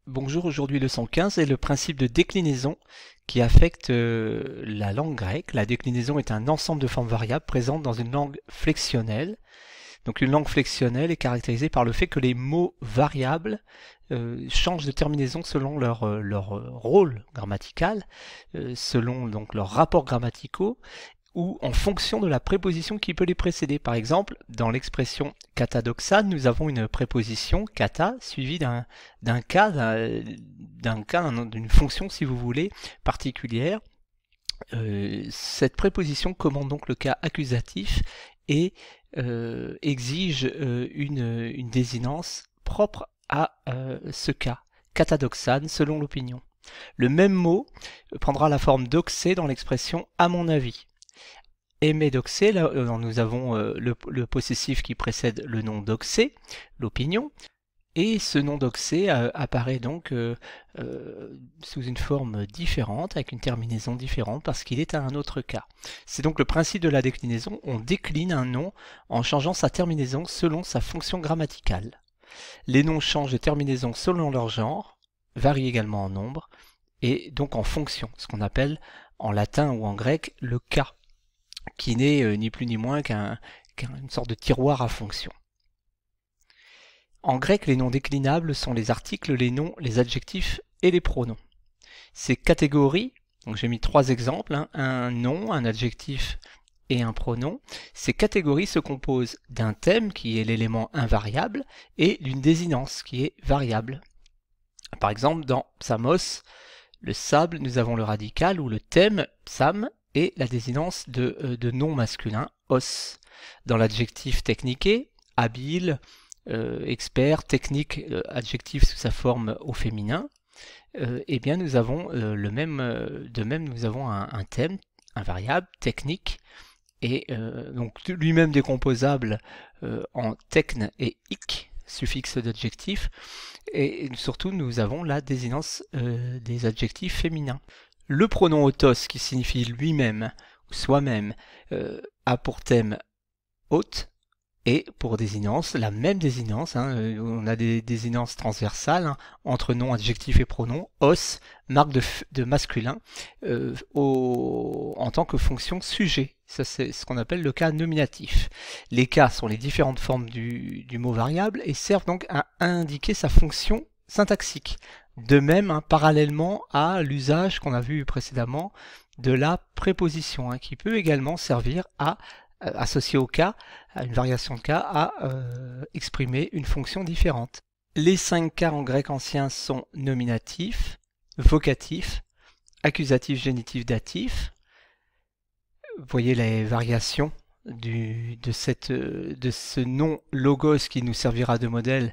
Bonjour, aujourd'hui leçon 15 est le principe de déclinaison qui affecte la langue grecque. La déclinaison est un ensemble de formes variables présentes dans une langue flexionnelle. Donc une langue flexionnelle est caractérisée par le fait que les mots variables changent de terminaison selon leur rôle grammatical, selon donc leurs rapports grammaticaux, ou en fonction de la préposition qui peut les précéder. Par exemple, dans l'expression katadoxane, nous avons une préposition kata suivie d'un cas, d'une fonction, si vous voulez, particulière. Cette préposition commande donc le cas accusatif et exige une désinence propre à ce cas, katadoxane, selon l'opinion. Le même mot prendra la forme doxé dans l'expression à mon avis. Aimé doxé, là, nous avons le possessif qui précède le nom doxé, l'opinion, et ce nom doxé apparaît donc sous une forme différente, avec une terminaison différente, parce qu'il est à un autre cas. C'est donc le principe de la déclinaison, on décline un nom en changeant sa terminaison selon sa fonction grammaticale. Les noms changent de terminaison selon leur genre, varient également en nombre, et donc en fonction, ce qu'on appelle en latin ou en grec le cas, qui n'est ni plus ni moins qu'une sorte de tiroir à fonction. En grec, les noms déclinables sont les articles, les noms, les adjectifs et les pronoms. Ces catégories, donc j'ai mis trois exemples, un nom, un adjectif et un pronom, ces catégories se composent d'un thème qui est l'élément invariable et d'une désinence qui est variable. Par exemple, dans Psamos, le sable, nous avons le radical ou le thème psam et la désinence de nom masculin, os. Dans l'adjectif techniqué, habile, expert, technique, adjectif sous sa forme au féminin, eh bien nous avons de même nous avons un thème, un variable, technique, et donc lui-même décomposable en techne et ik, suffixe d'adjectif, et surtout nous avons la désinence des adjectifs féminins. Le pronom autos, qui signifie lui-même ou soi-même, a pour thème hôte et pour désinence la même désinence. On a des désinences transversales entre nom, adjectif et pronom. Os, marque de masculin, en tant que fonction sujet. Ça, c'est ce qu'on appelle le cas nominatif. Les cas sont les différentes formes du mot variable et servent donc à indiquer sa fonction syntaxique. De même, parallèlement à l'usage qu'on a vu précédemment de la préposition, qui peut également servir à associer au cas, à une variation de cas, à exprimer une fonction différente. Les 5 cas en grec ancien sont nominatif, vocatif, accusatif, génitif, datif. Vous voyez les variations de ce nom logos qui nous servira de modèle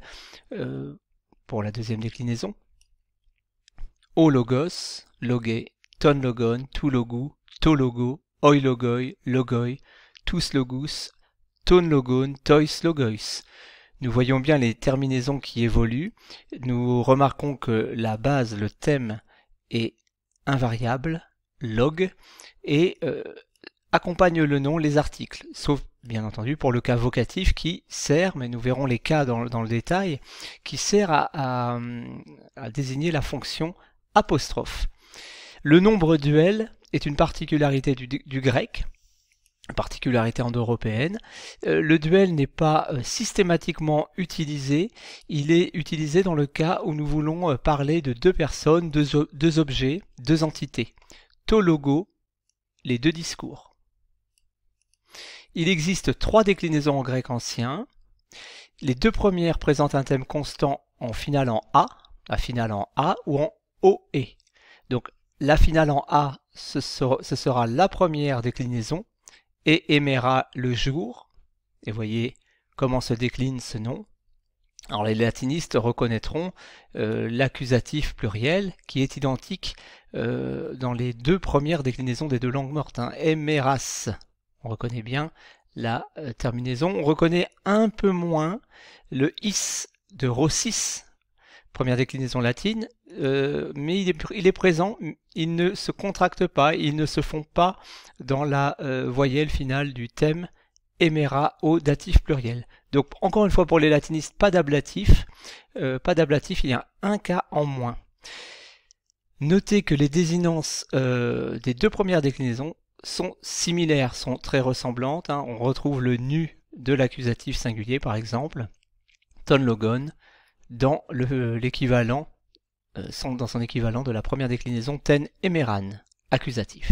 pour la deuxième déclinaison. O logos, logé, ton logon, tout logou, to logo, oi logoi, logoi, tous logus, ton logon, tois logois. Nous voyons bien les terminaisons qui évoluent. Nous remarquons que la base, le thème, est invariable, log, et accompagne le nom les articles, sauf bien entendu pour le cas vocatif qui sert, mais nous verrons les cas dans le détail, qui sert à désigner la fonction apostrophe. Le nombre duel est une particularité du grec, particularité indo-européenne. Le duel n'est pas systématiquement utilisé, il est utilisé dans le cas où nous voulons parler de deux personnes, deux objets, deux entités. To logo, les deux discours. Il existe 3 déclinaisons en grec ancien. Les deux premières présentent un thème constant en finale en A, la finale en A ou en OE. Donc la finale en A, ce sera la première déclinaison, et émera le jour. Et voyez comment se décline ce nom. Alors les latinistes reconnaîtront l'accusatif pluriel qui est identique dans les deux premières déclinaisons des deux langues mortes. Emeras, on reconnaît bien la terminaison. On reconnaît un peu moins le is de rossis, première déclinaison latine, mais il est présent, il ne se contracte pas, ils ne se fond pas dans la voyelle finale du thème émera au datif pluriel. Donc encore une fois pour les latinistes, pas d'ablatif. Il y a un cas en moins. Notez que les désinences des deux premières déclinaisons sont similaires, sont très ressemblantes. On retrouve le nu de l'accusatif singulier par exemple, ton logon, dans l'équivalent, dans son équivalent de la première déclinaison ten emeran, accusatif.